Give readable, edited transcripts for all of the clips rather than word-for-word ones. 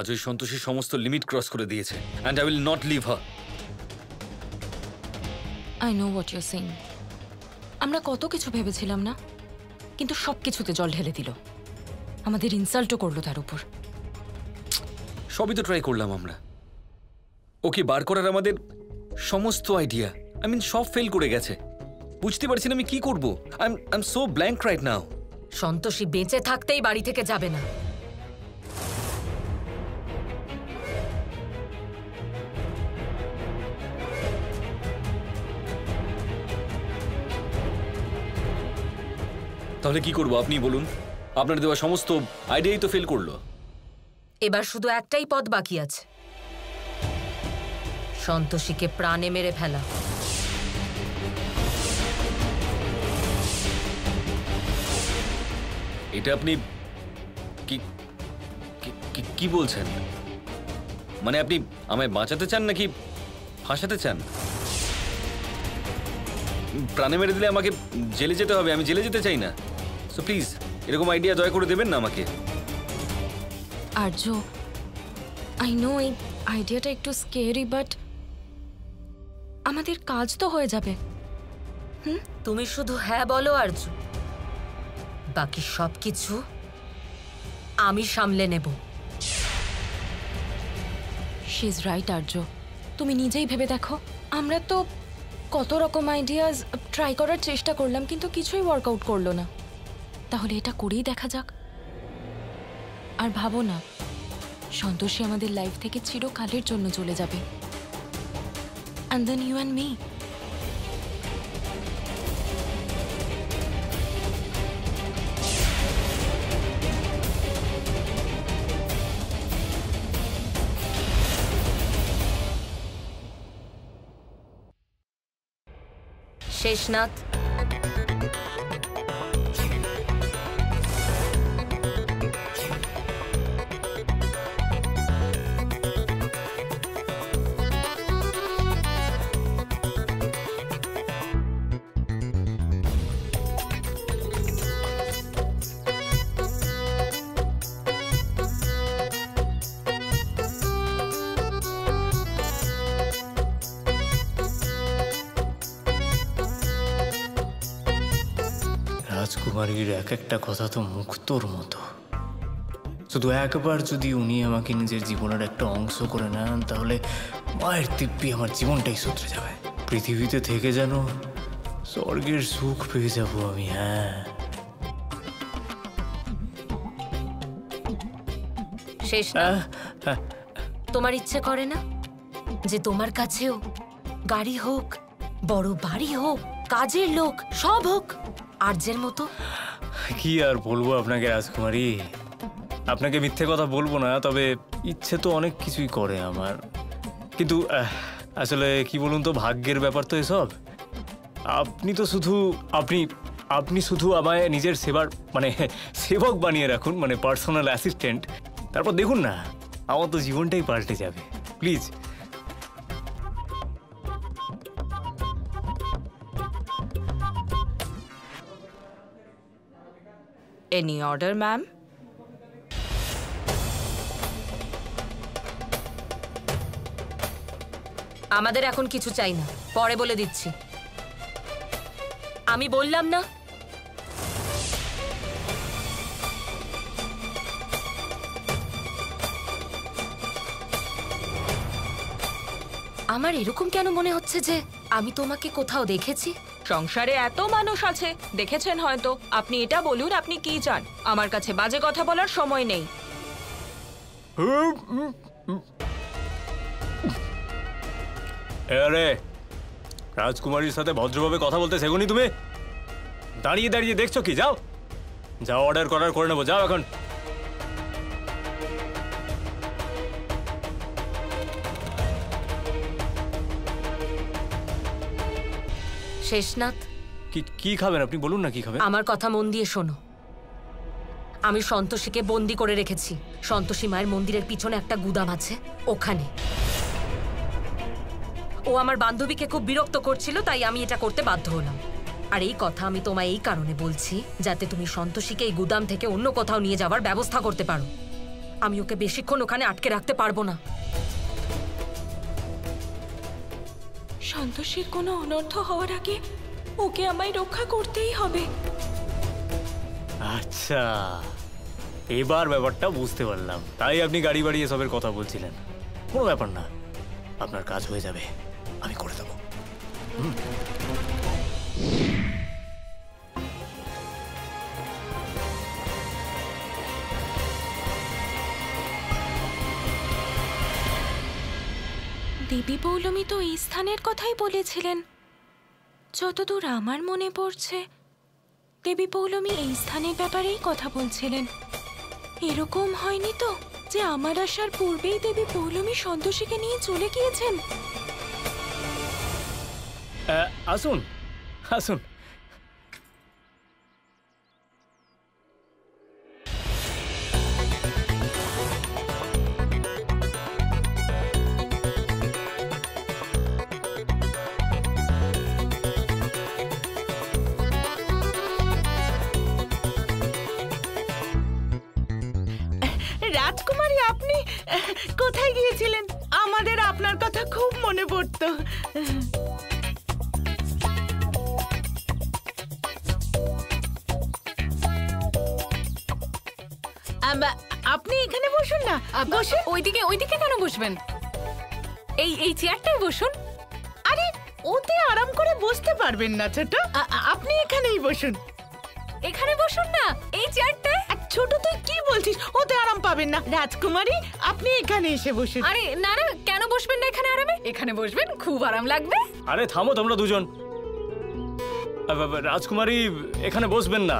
আজ ওই সন্তোষী সমস্ত লিমিট ক্রস করে দিয়েছে, and I will not leave her. I know what you are saying. আমরা কত কিছু ভেবেছিলাম না, কিন্তু সব কিছুতে জল ঢেলে দিল। আমাদের ইনসাল্টও করলো তার উপর। সবই তো ট্রাই করলাম আমরা। ওকে বার করার আমাদের সমস্ত আইডিয়া, আই মিন সব ফেল করে গেছে। বুঝতে পারছি না আমি কি করব। I am so blank right now. Santoshi বেঁচে থাকতেই বাড়ি থেকে যাবে না। তাহলে কি করব আপনি বলুন? আপনার দেওয়া সমস্ত আইডিয়াই তো ফেল করলো। এবার শুধু একটাই পথ বাকি আছে, সন্তোষীকে প্রাণে মেরে ফেলা। এটা আপনি কি কি বলছেন? মানে আপনি আমায় বাঁচাতে চান নাকি ফাঁসাতে চান? প্রাণে মেরে দিলে আমাকে জেলে যেতে হবে, আমি জেলে যেতে চাই না। সো প্লিজ এরকম আইডিয়া দয়া করে দেবেন না আমাকে। আর্য, আই নো এই আইডিয়াটা একটু স্কেরি, বাট আমাদের কাজ তো হয়ে যাবে। তুমি শুধু হ্যাঁ বলো আর্য, বাকি সবকিছু আমি সামলে নেব। শি ইজ রাইট আর্য, তুমি নিজেই ভেবে দেখো, আমরা তো কত রকম আইডিয়াস ট্রাই করার চেষ্টা করলাম, কিন্তু কিছুই ওয়ার্কআউট করলো না। তাহলে এটা করেই দেখা যাক। আর ভাবো না, সন্তোষী আমাদের লাইফ থেকে চিরকালের জন্য চলে যাবে। And then you and me. শেষনাথ, রাজকুমারীর এক একটা কথা তো মুক্তোর মতো। শুধু একবার যদি উনি আমাকে নিজের জীবনের একটা অংশ করে নেন, তাহলে মায়ের দিব্যি আমার জীবনটাই শুধরে যাবে। পৃথিবীতে থেকে যেন স্বর্গের সুখ পেয়ে যাব আমি। হ্যাঁ, শেষনাথ, তোমার ইচ্ছে করে না যে তোমার কাছেও গাড়ি হোক, বড় বাড়ি হোক, কাজের লোক সব হোক আর্যের মতো? কি আর বলবো আপনাকে রাজকুমারী, আপনাকে মিথ্যে কথা বলবো না, তবে ইচ্ছে তো অনেক কিছুই করে আমার। কিন্তু আসলে কি বলুন তো, ভাগ্যের ব্যাপার তো এসব। আপনি তো শুধু আপনি শুধু আমায় নিজের সেবার মানে সেবক বানিয়ে রাখুন, মানে পার্সোনাল অ্যাসিস্ট্যান্ট। তারপর দেখুন না, আমার তো জীবনটাই পাল্টে যাবে। প্লিজ। Any order ma'am? আমাদের এখন কিছু চাই না, পরে বলে দিচ্ছি। আমি বললাম না? আমার এরকম কেন মনে হচ্ছে যে আমি তোমাকে কোথাও দেখেছি? সংসারে এত মানুষ আছে, দেখেছেন হয়তো। আপনি এটা বলুন, আপনি কি চান? আমার কাছে বাজে কথা বলার সময় নেই। আরে রাজকুমারীর সাথে ভদ্রভাবে কথা বলতে শেখোনি তুমি? দাঁড়িয়ে দাঁড়িয়ে দেখছো কি? যাও যাও, অর্ডার করার করে নেবো, যাও এখন। শেষনাথ, কি খাবেন আপনি? বলুন না কি খাবেন। আমার কথা মন দিয়ে শোনো। আমি সন্তোষীকে বন্দি করে রেখেছি। সন্তোষী মায়ের মন্দিরের পিছনে একটা গুদাম আছে, ওখানে। ও আমার বান্ধবীকে খুব বিরক্ত করছিল, তাই আমি এটা করতে বাধ্য হলাম। আর এই কথা আমি তোমায় এই কারণে বলছি, যাতে তুমি সন্তোষীকে এই গুদাম থেকে অন্য কোথাও নিয়ে যাওয়ার ব্যবস্থা করতে পারো। আমি ওকে বেশিক্ষণ ওখানে আটকে রাখতে পারবো না। সন্তোষের কোনো অনর্থ হওয়ার আগে ওকে আমায় রক্ষা করতেই হবে। আচ্ছা, এবার ব্যাপারটা বুঝতে পারলাম। তাই আপনি গাড়ি বাড়ি এসবের কথা বলছিলেন। কোনো ব্যাপার না, আপনার কাজ হয়ে যাবে, আমি করে দেবো। দেবী পৌলমী তো এই স্থানের কথাই বলেছিলেন। যতদূর আমার মনে পড়ছে দেবী পৌলমী এই স্থানের ব্যাপারেই কথা বলছিলেন। এরকম হয়নি তো যে আমার আসার পূর্বেই দেবী পৌলমী সন্তোষীকে নিয়ে চলে গিয়েছেন? আসুন আসুন। রাজকুমারী, আপনি কোথায় গিয়েছিলেন? আমাদের আপনার কথা খুব মনে পড়তো। আপনি এখানে বসুন না। বসুন। ওইদিকে কেন বসবেন? এই চেয়ারটায় বসুন। আরে, ওতে আরাম করে বসতে পারবেন না ছোট। আপনি এখানেই বসুন। এখানে বসুন না, এই চেয়ারটায়। ছোট, তুই কি বলছিস? ওতে আরাম পাবেন না। রাজকুমারী, আপনি এখানে এসে বসুন। আরে না না, কেন বসবেন না এখানে আরামে? এখানে বসবেন, খুব আরাম লাগবে। আরে থামো তোমরা দুজন। রাজকুমারী, এখানে বসবেন না,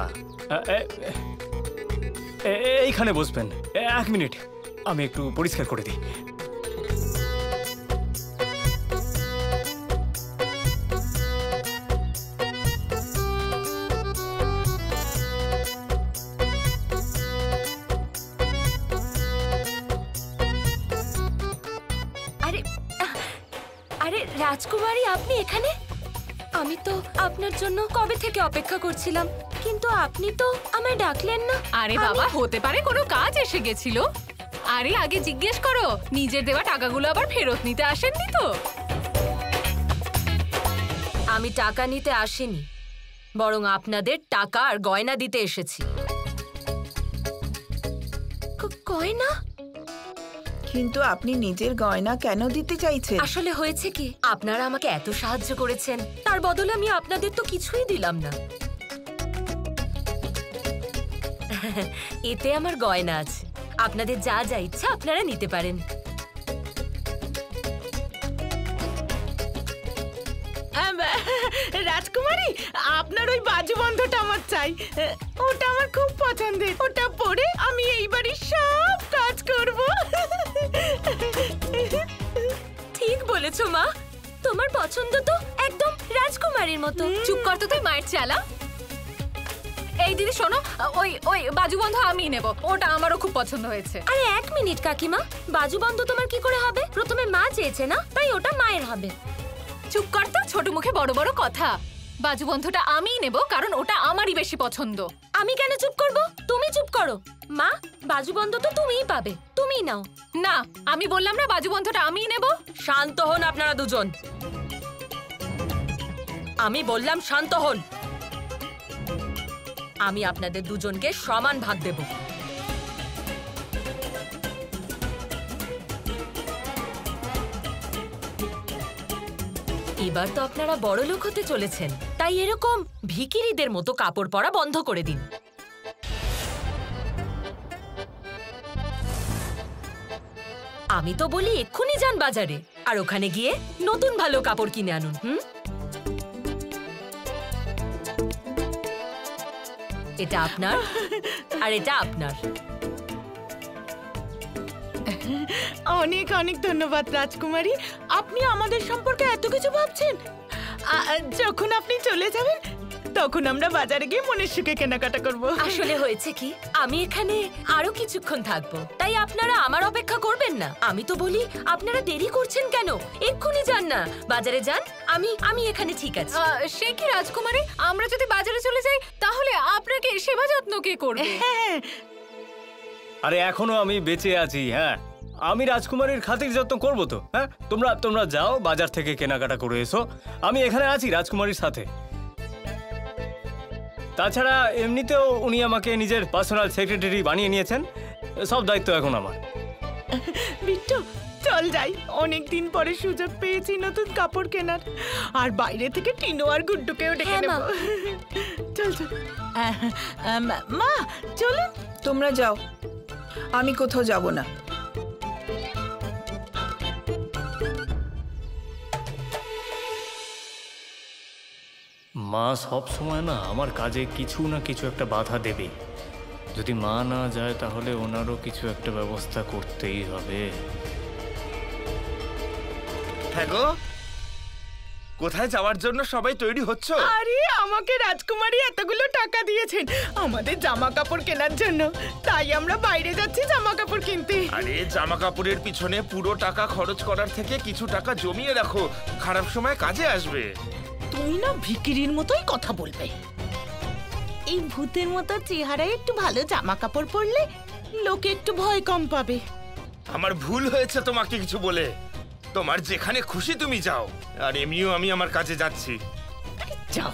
এইখানে বসবেন। 1 মিনিট, আমি একটু পরিষ্কার করে দিই। আরে রাজকুমারী, আপনি এখানে? আমি তো আপনার জন্য কবে থেকে অপেক্ষা করছিলাম, কিন্তু আপনি তো আমায় ডাকলেন না। আরে বাবা, হতে পারে কোনো কাজ এসে গেছিল। আরে আগে জিজ্ঞেস করো, নিজের দেওয়া টাকাগুলো আবার ফেরত নিতে আসেননি তো? আমি টাকা নিতে আসিনি, বরং আপনাদের টাকা আর গয়না দিতে এসেছি। গয়না? কিন্তু আপনি নিজের গয়না কেন দিতে চাইছেন? আসলে হয়েছে কি, আপনারা আমাকে এত সাহায্য করেছেন, তার বদলে আমি আপনাদের তো কিছুই দিলাম না। এতে আমার গয়না আছে, আপনাদের যা যা ইচ্ছা আপনারা নিতে পারেন। রাজকুমারী, আপনার ওই বাজুবন্ধটা আমার চাই। ওটা আমার খুব পছন্দের। ওটা পরে আমি এই বাড়ির সব কাজ করব। ঠিক বলেছো মা, তোমার পছন্দ তো একদম রাজকুমারীর মতো। চুপ কর তো তুই, মায়ের চালা। এই দিদি শোনো, ওই বাজুবন্ধ আমি নেব, ওটা আমারও খুব পছন্দ হয়েছে। আরে 1 মিনিট কাকিমা, বাজুবন্ধ তোমার কি করে হবে? প্রথমে মা চেয়েছে না, তাই ওটা মায়ের হবে। চুপ কর তো, ছোট মুখে বড় বড় কথা। বাজুবন্ধটা আমিই নেব, কারণ ওটা আমারই বেশি পছন্দ। আমি কেন চুপ করব? তুমি চুপ করো। মা, বাজুবন্ধ তো তুমিই পাবে, তুমিই নাও। না, আমি বললাম না বাজুবন্ধটা আমিই নেব। শান্ত হন আপনারা দুজন। আমি বললাম শান্ত হন। আমি আপনাদের দুজনকে সমান ভাগ দেব। এবার তো আপনারা বড় লোক হতে চলেছেন, তাই এরকম ভিখিরিদের মতো কাপড় পরা বন্ধ করে দিন। আমি তো বলি এক্ষুনি যান বাজারে, আর ওখানে গিয়ে নতুন ভালো কাপড় কিনে আনুন। এটা আপনার আর এটা আপনার। অনেক অনেক ধন্যবাদ রাজকুমারী, আপনি আমাদের সম্পর্কে এত কিছু ভাবছেন। যখন আপনি চলে যাবেন তখন আমরা বাজারে গিয়ে মনের সুখে কেনাকাটা করব। আসলে হয়েছে কি, আমি এখানে আরো কিছুক্ষণ থাকবো, তাই আপনারা আমার অপেক্ষা করবেন না। আমি তো বলি আপনারা দেরি করছেন কেন? এক্ষুনি যান না, বাজারে যান। আমি এখানে ঠিক আছে। সে কি রাজকুমারী, আমরা যদি বাজারে চলে যাই তাহলে আপনাকে সেবা যত্ন কে করবে? হ্যাঁ, আরে এখনো আমি বেঁচে আছি। হ্যাঁ, আমি রাজকুমারীর খাতির যত্ন করবো তো। হ্যাঁ, তোমরা যাও বাজার থেকে কেনাকাটা করে এসো, আমি এখানে আছি রাজকুমারীর সাথে। তাছাড়া এমনিতেও উনি আমাকে নিজের পার্সোনাল সেক্রেটারি বানিয়ে নিয়েছেন, সব দায়িত্ব এখন আমার। বিট্টু চল যাই, অনেক দিন পরে সুযোগ পেয়েছি নতুন কাপড় কেনার, আর বাইরে থেকে টিনো আর গুড্ডুকেও ডেকে হ্যাঁ, মা। নেব। চল চল। মা চলুন। তোমরা যাও, আমি কোথাও যাব না। মা সব সময় না আমার কাজে কিছু না কিছু একটা বাধা দেবে। যদি মা না যায় তাহলে ওনারও কিছু একটা ব্যবস্থা করতেই হবে। হ্যাঁ গো, কোথায় যাওয়ার জন্য সবাই তৈরি হচ্ছ? আরে আমাকে রাজকুমারী এতগুলো টাকা দিয়েছেন আমাদের জামা কাপড় কেনার জন্য, তাই আমরা বাইরে যাচ্ছি জামা কাপড় কিনতে। আরে জামা কাপড়ের পিছনে পুরো টাকা খরচ করার থেকে কিছু টাকা জমিয়ে রাখো, খারাপ সময় কাজে আসবে। তুমি না ভিকিরির মতোই কথা বলবে। এই ভূতের মতো চেহারায় একটু ভালো জামা কাপড় পরলে লোকে একটু ভয় কম পাবে। আমার ভুল হয়েছে তোমাকে কিছু বলে। তোমার যেখানে খুশি তুমি যাও, আর এমনিও আমি আমার কাজে যাচ্ছি। যাও।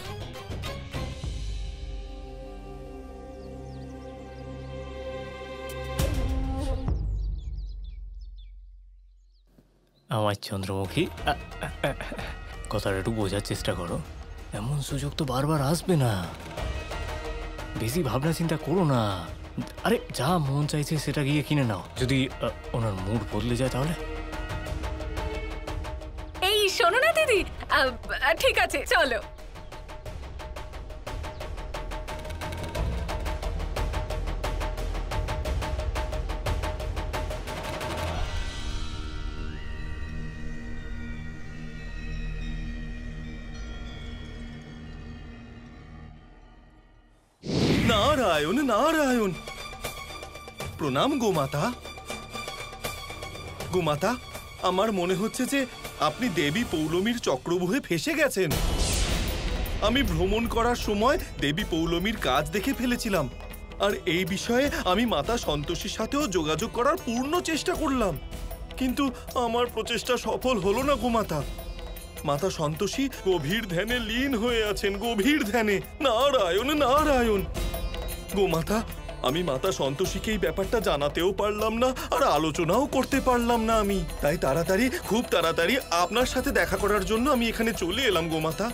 আমার চন্দ্রমুখী, কথাটা একটু বোঝার চেষ্টা করো। এমন সুযোগ তো বারবার আসবে না, বেশি ভাবনা চিন্তা করো না। আরে যা মন চাইছে সেটা গিয়ে কিনে নাও। যদি ওনার মুড বদলে যায় তাহলে? এই শোনো না দিদি, ঠিক আছে চলো। নারায়ণ নারায়ণ, প্রণাম গোমাতা। গোমাতা, আমার মনে হচ্ছে যে আপনি দেবী পৌলমীর চক্রব্যূহে ফেসে গেছেন। আমি ভ্রমণ করার সময় দেবী পৌলমীর কাজ দেখে ফেলেছিলাম, আর এই বিষয়ে আমি মাতা সন্তোষীর সাথেও যোগাযোগ করার পূর্ণ চেষ্টা করলাম, কিন্তু আমার প্রচেষ্টা সফল হলো না গোমাতা। মাতা সন্তোষী গভীর ধ্যানে লীন হয়ে আছেন, গভীর ধ্যানে। নারায়ণ নারায়ণ। গোমাতা, আমি মাতা সন্তোষীকে এই ব্যাপারটা জানাতেও পারলাম না, আর আলোচনাও করতে পারলাম না। আমি তাই খুব তাড়াতাড়ি আপনার সাথে দেখা করার জন্য আমি এখানে চলে এলাম গোমাতা।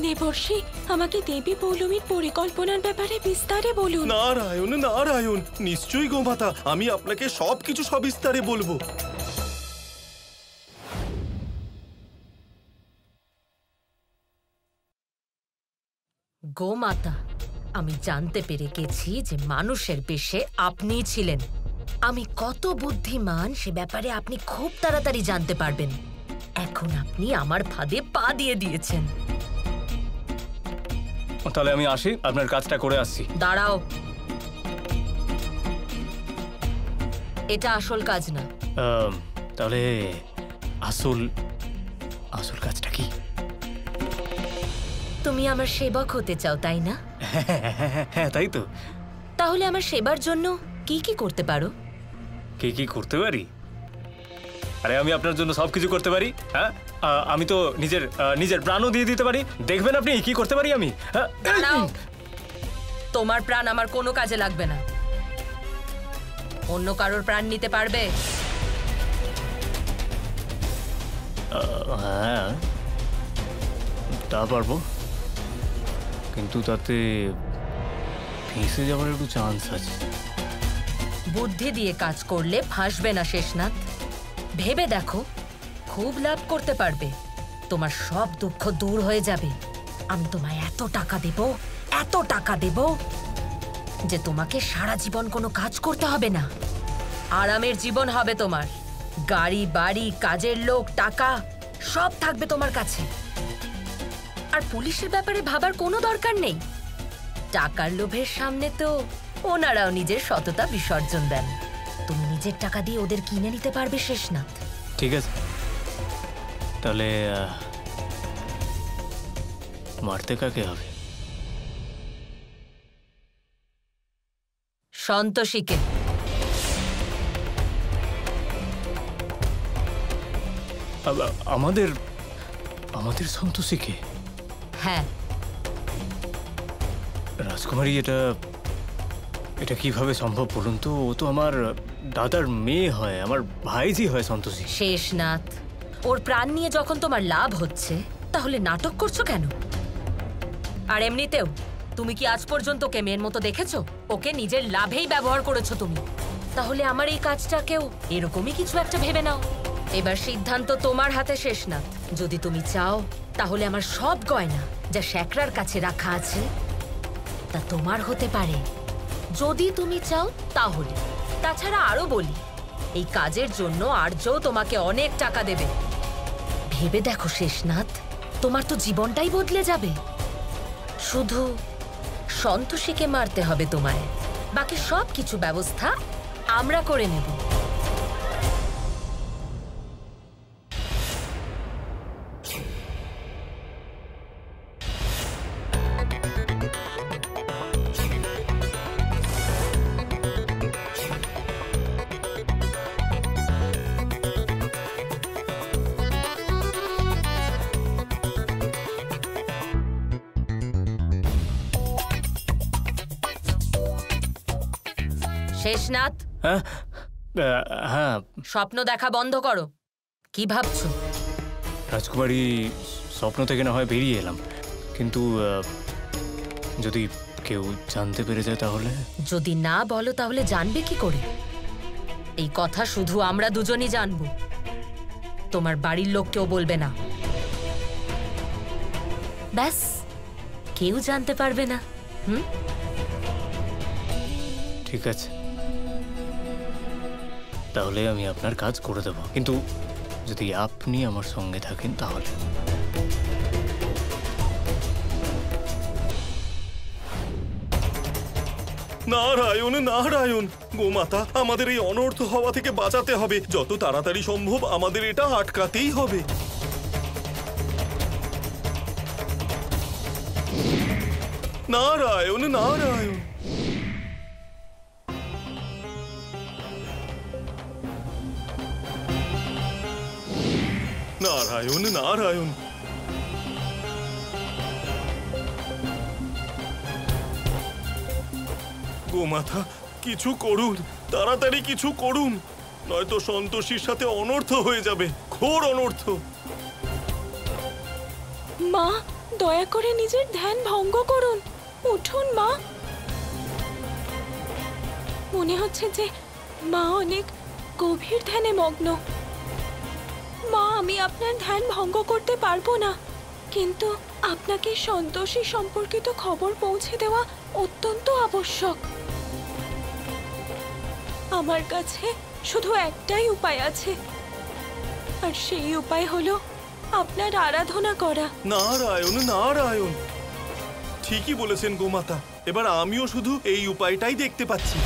দেবর্ষি, আমাকে দেবী পৌলমীর পরিকল্পনার ব্যাপারে বিস্তারে বলুন। নারায়ণ নারায়ণ, নিশ্চয়ই গোমাতা, আমি আপনাকে সবকিছু সবিস্তারে বলবো। গোমাতা, আমি জানতে পেরে গেছি যে মানুষের বেশে আপনিই ছিলেন। আমি কত বুদ্ধিমান সে ব্যাপারে আপনি খুব তাড়াতাড়ি জানতে পারবেন। এখন আপনি আমার ফাঁদে পা দিয়ে দিয়েছেন। তাহলে আমি আসি, আপনার কাজটা করে আসছি। দাঁড়াও, এটা আসল কাজ না। তাহলে আসল কাজটা কি? তুমি আমার সেবক হতে চাও, তাই না? হ্যাঁ, তাই তো। তাহলে আমার সেবার জন্য কি কি করতে পারো? কি করতে পারি? আরে আমি আপনার জন্য সবকিছু করতে পারি। হ্যাঁ, আমি তো নিজের প্রাণও দিয়ে দিতে পারি। দেখবেন আপনি কি করতে পারি আমি। দাঁড়াও, তোমার প্রাণ আমার কোনো কাজে লাগবে না। অন্য কারোর প্রাণ নিতে পারবে? হ্যাঁ, তা পারবো, কিন্তু তাতে ফেঁসে যাওয়ার একটু চান্স আছে। বুদ্ধি দিয়ে কাজ করলে ফাঁসবে না শেষনাথ। ভেবে দেখো, খুব লাভ করতে পারবে। তোমার সব দুঃখ দূর হয়ে যাবে। আমি তোমায় এত টাকা দেব যে তোমাকে সারা জীবন কোনো কাজ করতে হবে না। আরামের জীবন হবে তোমার। গাড়ি, বাড়ি, কাজের লোক, টাকা সব থাকবে তোমার কাছে। আর পুলিশের ব্যাপারে ভাবার কোনো দরকার নেই। টাকার লোভের সামনে তো ওনারাও নিজের সততা বিসর্জন দেন। তুমি নিজের টাকা দিয়ে ওদের কিনে নিতে পারবে শেষনাথ। ঠিক আছে, তাহলে মারতে কাকে হবে? সন্তোষীকে। আমাদের আমাদের সন্তোষীকে? হ্যাঁ, রাজকুমারী, এটা এটা কিভাবে সম্ভব বলুন তো? ও তো আমার দাদার মেয়ে হয়, আমার ভাইজি হয় সন্তোষী। শেষনাথ, ওর প্রাণ নিয়ে যখন তোমার লাভ হচ্ছে তাহলে নাটক করছো কেন? আর এমনিতেও তুমি কি আজ পর্যন্ত ওকে মেয়ের মতো দেখেছো? ওকে নিজের লাভেই ব্যবহার করেছো তুমি। তাহলে আমার এই কাজটাকেও এরকমই কিছু একটা ভেবে নাও। এবার সিদ্ধান্ত তোমার হাতে শেষনাথ। যদি তুমি চাও তাহলে আমার সব গয়না যা শ্যাকরার কাছে রাখা আছে তা তোমার হতে পারে, যদি তুমি চাও তাহলে। তাছাড়া আরো বলি, এই কাজের জন্য আর্য তোমাকে অনেক টাকা দেবে। ভেবে দেখো শেষনাথ, তোমার তো জীবনটাই বদলে যাবে। শুধু সন্তোষীকে মারতে হবে তোমায়, বাকি সব কিছু ব্যবস্থা আমরা করে নেব। শেষনাথ, হ্যাঁ হ্যাঁ স্বপ্ন দেখা বন্ধ করো। কি ভাবছো? রাজকুমারী, স্বপ্ন থেকে না হয় বেরিয়ে এলাম, কিন্তু যদি কেউ জানতে পেরে যায় তাহলে? যদি না বলো তাহলে জানবে কি করে? এই কথা শুধু আমরা দুজনই জানবো, তোমার বাড়ির লোক কেউ বলবে না। ব্যাস, কেউ জানতে পারবে না। ঠিক আছে, তাহলে আমি আপনার কাজ করে দেব, কিন্তু যদি আপনি আমার সঙ্গে থাকেন তাহলে। নারায়ণ নারায়ণ, গোমাতা, আমাদের এই অনর্থ হওয়া থেকে বাঁচাতে হবে। যত তাড়াতাড়ি সম্ভব আমাদের এটা আটকাতেই হবে। নারায়ণ নারায়ণ। নারায়ণ নারায়ণ। গোমাতা, কিছু করুন, তাড়াতাড়ি কিছু করুন, নয়তো সন্তোষীর সাথে অনর্থ হয়ে যাবে, ঘোর অনর্থ। মা, দয়া করে নিজের ধ্যান ভঙ্গ করুন। উঠুন মা। মনে হচ্ছে যে মা অনেক গভীর ধ্যানে মগ্ন। মা, আমি আপনার ধ্যান ভঙ্গ করতে পারবো না, কিন্তু আপনাকে সন্তোষী সম্পর্কিত খবর পৌঁছে দেওয়া অত্যন্ত আবশ্যক। আমার কাছে শুধু একটাই উপায় আছে, আর সেই উপায় হলো আপনার আরাধনা করা। নারায়ণ নারায়ণ, ঠিকই বলেছেন গোমাতা। এবার আমিও শুধু এই উপায়টাই দেখতে পাচ্ছি।